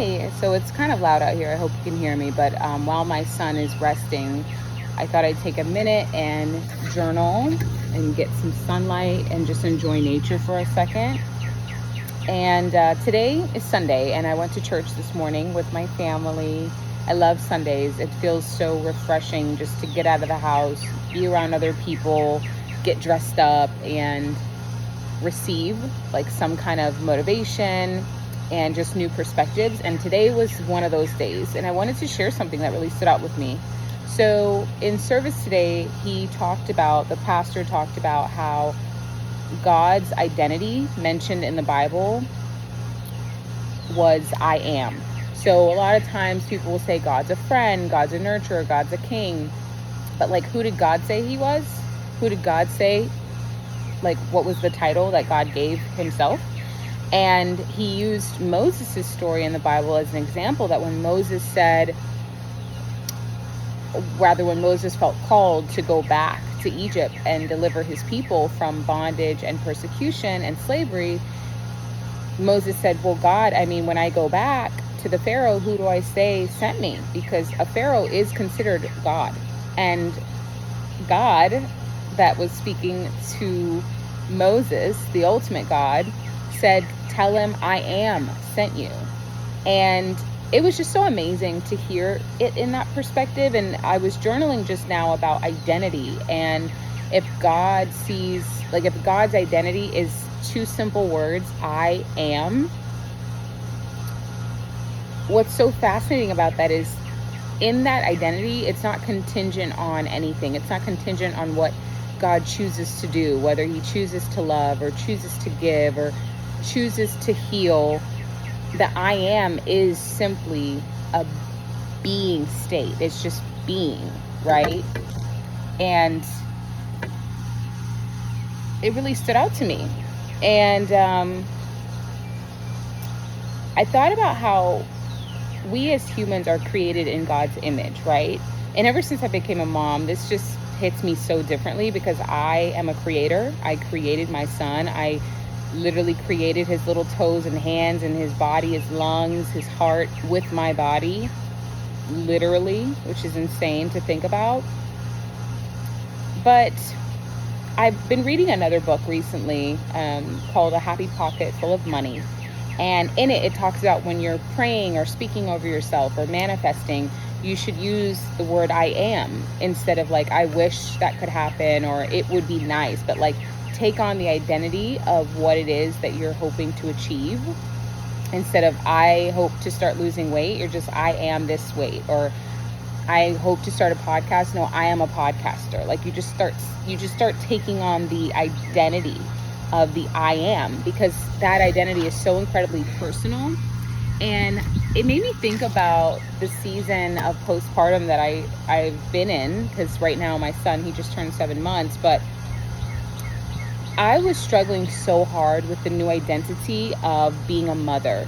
Hi. So it's kind of loud out here. I hope you can hear me. But while my son is resting, I thought I'd take a minute and journal and get some sunlight and just enjoy nature for a second. And today is Sunday, and I went to church this morning with my family. I love Sundays. It feels so refreshing just to get out of the house, be around other people, get dressed up, and receive like some kind of motivation and just new perspectives. And today was one of those days, and I wanted to share something that really stood out with me. So in service today, the pastor talked about how God's identity mentioned in the Bible was I am. So a lot of times people will say God's a friend, God's a nurturer, God's a king. But like, who did God say he was? Who did God say? Like, what was the title that God gave himself? And he used Moses' story in the Bible as an example, that when Moses felt called to go back to Egypt and deliver his people from bondage and persecution and slavery, Moses said, well, God, when I go back to the Pharaoh, who do I say sent me? Because a Pharaoh is considered God. And God, that was speaking to Moses, the ultimate God, said, tell him I am sent you. And it was just so amazing to hear it in that perspective. And I was journaling just now about identity. And if God's identity is two simple words, I am, what's so fascinating about that is in that identity, it's not contingent on anything. It's not contingent on what God chooses to do, whether he chooses to love or chooses to give or chooses to heal. The I am is simply a being state. It's just being, right? And it really stood out to me. And I thought about how we as humans are created in God's image, right? And ever since I became a mom, this just hits me so differently, because I am a creator. I created my son. I literally created his little toes and hands and his body, his lungs, his heart with my body, literally, which is insane to think about. But I've been reading another book recently called A Happy Pocket Full of Money. And in it talks about when you're praying or speaking over yourself or manifesting, you should use the word I am instead of like, I wish that could happen or it would be nice. But like, take on the identity of what it is that you're hoping to achieve. Instead of I hope to start losing weight, you're just I am this weight. Or I hope to start a podcast. No, I am a podcaster. Like you just start taking on the identity of the I am, because that identity is so incredibly personal. And it made me think about the season of postpartum that I've been in, because right now my son, he just turned 7 months, but I was struggling so hard with the new identity of being a mother,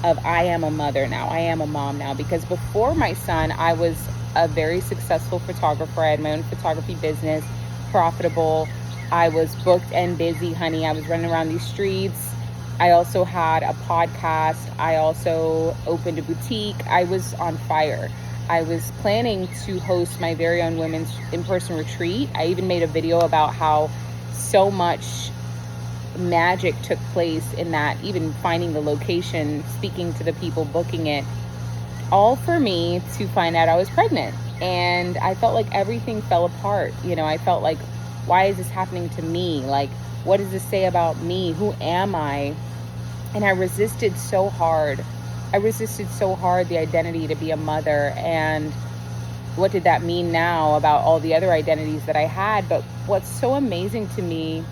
of I am a mother now, I am a mom now. Because before my son, I was a very successful photographer. I had my own photography business, profitable. I was booked and busy, honey. I was running around these streets. I also had a podcast. I also opened a boutique. I was on fire. I was planning to host my very own women's in-person retreat. I even made a video about how so much magic took place in that, even finding the location, speaking to the people, booking it, all for me to find out I was pregnant. And I felt like everything fell apart. I felt like, why is this happening to me? Like, what does this say about me? Who am I? And I resisted so hard the identity to be a mother. And what did that mean now about all the other identities that I had? But what's so amazing to me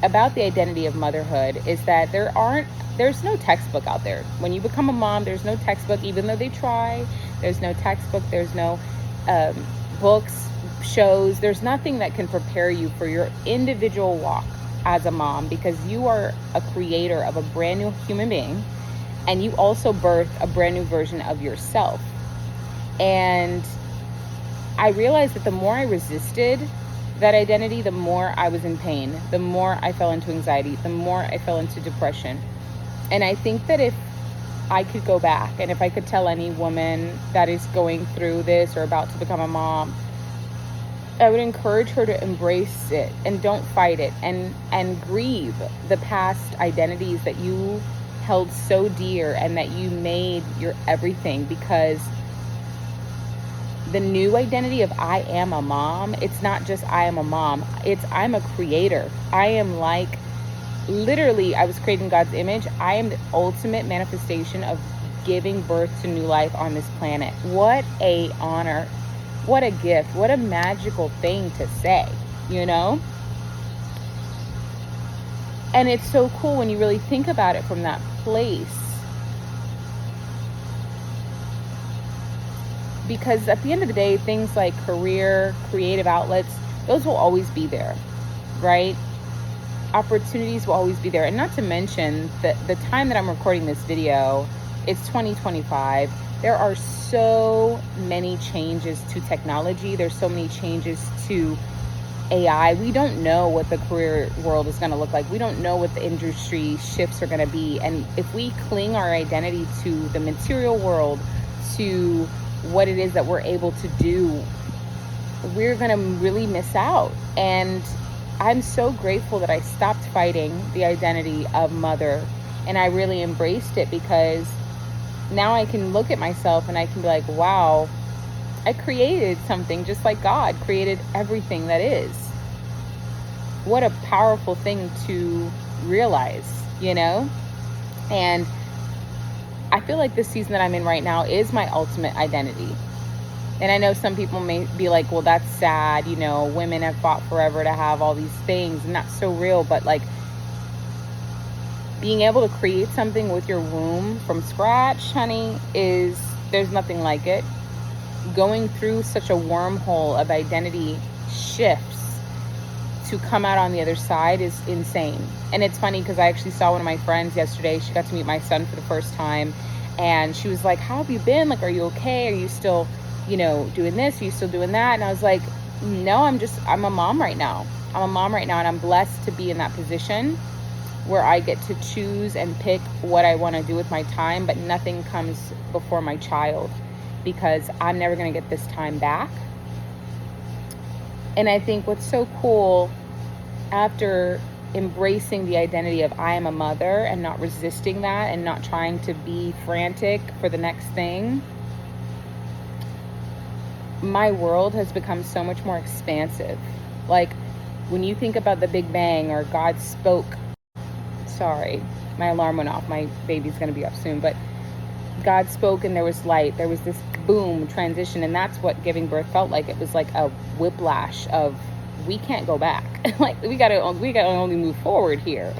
about the identity of motherhood is that there's no textbook out there. When you become a mom, there's no textbook, even though they try. There's no textbook. There's no books, shows. There's nothing that can prepare you for your individual walk as a mom, because you are a creator of a brand new human being, and you also birth a brand new version of yourself. And I realized that the more I resisted that identity, the more I was in pain, the more I fell into anxiety, the more I fell into depression. And I think that if I could go back, and if I could tell any woman that is going through this or about to become a mom, I would encourage her to embrace it and don't fight it, and grieve the past identities that you held so dear and that you made your everything, because the new identity of I am a mom, it's not just I am a mom, it's I'm a creator. I am like, literally, I was created in God's image. I am the ultimate manifestation of giving birth to new life on this planet. What a honor. What a gift. What a magical thing to say, you know? And it's so cool when you really think about it from that place. Because at the end of the day, things like career, creative outlets, those will always be there, right? Opportunities will always be there. And not to mention that the time that I'm recording this video, it's 2025. There are so many changes to technology. There's so many changes to AI. We don't know what the career world is going to look like. We don't know what the industry shifts are going to be. And if we cling our identity to the material world, to what it is that we're able to do, we're going to really miss out. And I'm so grateful that I stopped fighting the identity of mother, and I really embraced it, because now I can look at myself and I can be like, wow, I created something just like God created everything that is. What a powerful thing to realize, you know? And I feel like this season that I'm in right now is my ultimate identity. And I know some people may be like, well, that's sad. You know, women have fought forever to have all these things, and that's so real. But like, being able to create something with your womb from scratch, honey, there's nothing like it. Going through such a wormhole of identity shifts to come out on the other side is insane. And it's funny because I actually saw one of my friends yesterday. She got to meet my son for the first time, and she was like, how have you been? Like, are you okay? Are you still, doing this? Are you still doing that? And I was like, no, I'm a mom right now. I'm a mom right now, and I'm blessed to be in that position where I get to choose and pick what I want to do with my time, but nothing comes before my child, because I'm never going to get this time back. And I think what's so cool, after embracing the identity of I am a mother and not resisting that and not trying to be frantic for the next thing, my world has become so much more expansive. Like, when you think about the Big Bang, or God spoke, sorry, my alarm went off, my baby's going to be up soon, but God spoke and there was light, there was this boom transition, and that's what giving birth felt like. It was like a whiplash of, we can't go back. Like, we gotta only move forward here.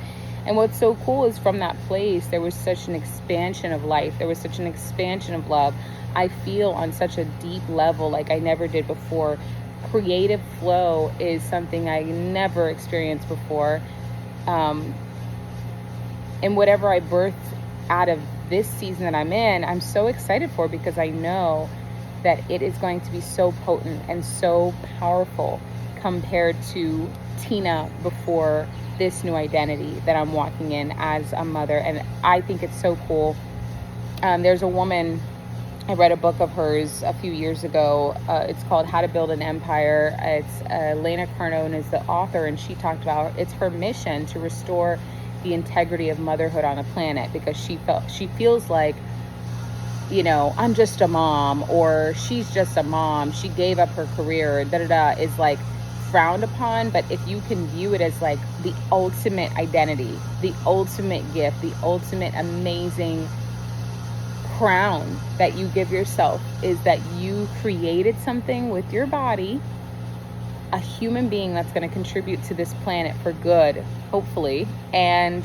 And what's so cool is, from that place, there was such an expansion of life, there was such an expansion of love. I feel on such a deep level like I never did before. Creative flow is something I never experienced before. And whatever I birthed out of this season that I'm in, I'm so excited for, because I know that it is going to be so potent and so powerful compared to Tina before this new identity that I'm walking in as a mother. And I think it's so cool. There's a woman, I read a book of hers a few years ago. It's called How to Build an Empire. It's Lena Cardone is the author, and she talked about it's her mission to restore the integrity of motherhood on the planet, because she feels like, I'm just a mom, or she's just a mom, she gave up her career, is like frowned upon. But if you can view it as like the ultimate identity, the ultimate gift, the ultimate amazing crown that you give yourself, is that you created something with your body, a human being that's going to contribute to this planet for good, hopefully, and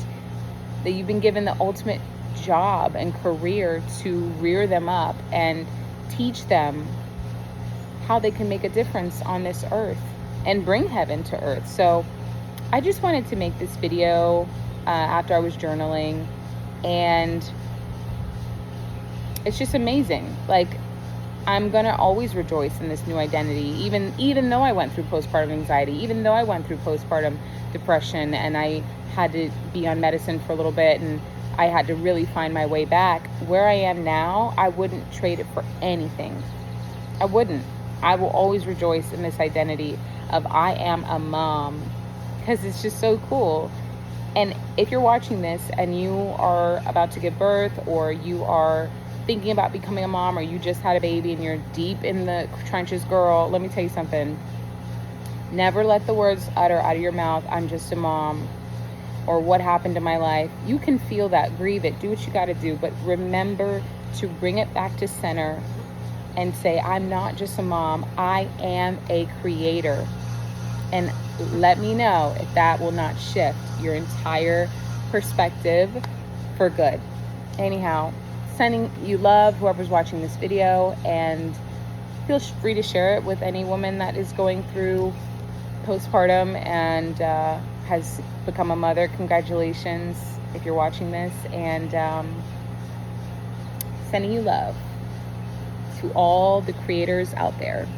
that you've been given the ultimate job and career to rear them up and teach them how they can make a difference on this earth and bring heaven to earth. So I just wanted to make this video after I was journaling, and it's just amazing. Like, I'm going to always rejoice in this new identity, even though I went through postpartum anxiety, even though I went through postpartum depression, and I had to be on medicine for a little bit, and I had to really find my way back. Where I am now, I wouldn't trade it for anything. I wouldn't. I will always rejoice in this identity of I am a mom, because it's just so cool. And if you're watching this and you are about to give birth, or you are thinking about becoming a mom, or you just had a baby and you're deep in the trenches, girl, let me tell you something. Never let the words utter out of your mouth, I'm just a mom, or what happened to my life. You can feel that, grieve it, do what you got to do, but remember to bring it back to center and say, I'm not just a mom, I am a creator. And let me know if that will not shift your entire perspective for good. Anyhow, sending you love, whoever's watching this video, and feel free to share it with any woman that is going through postpartum and has become a mother. Congratulations if you're watching this, and sending you love to all the creators out there.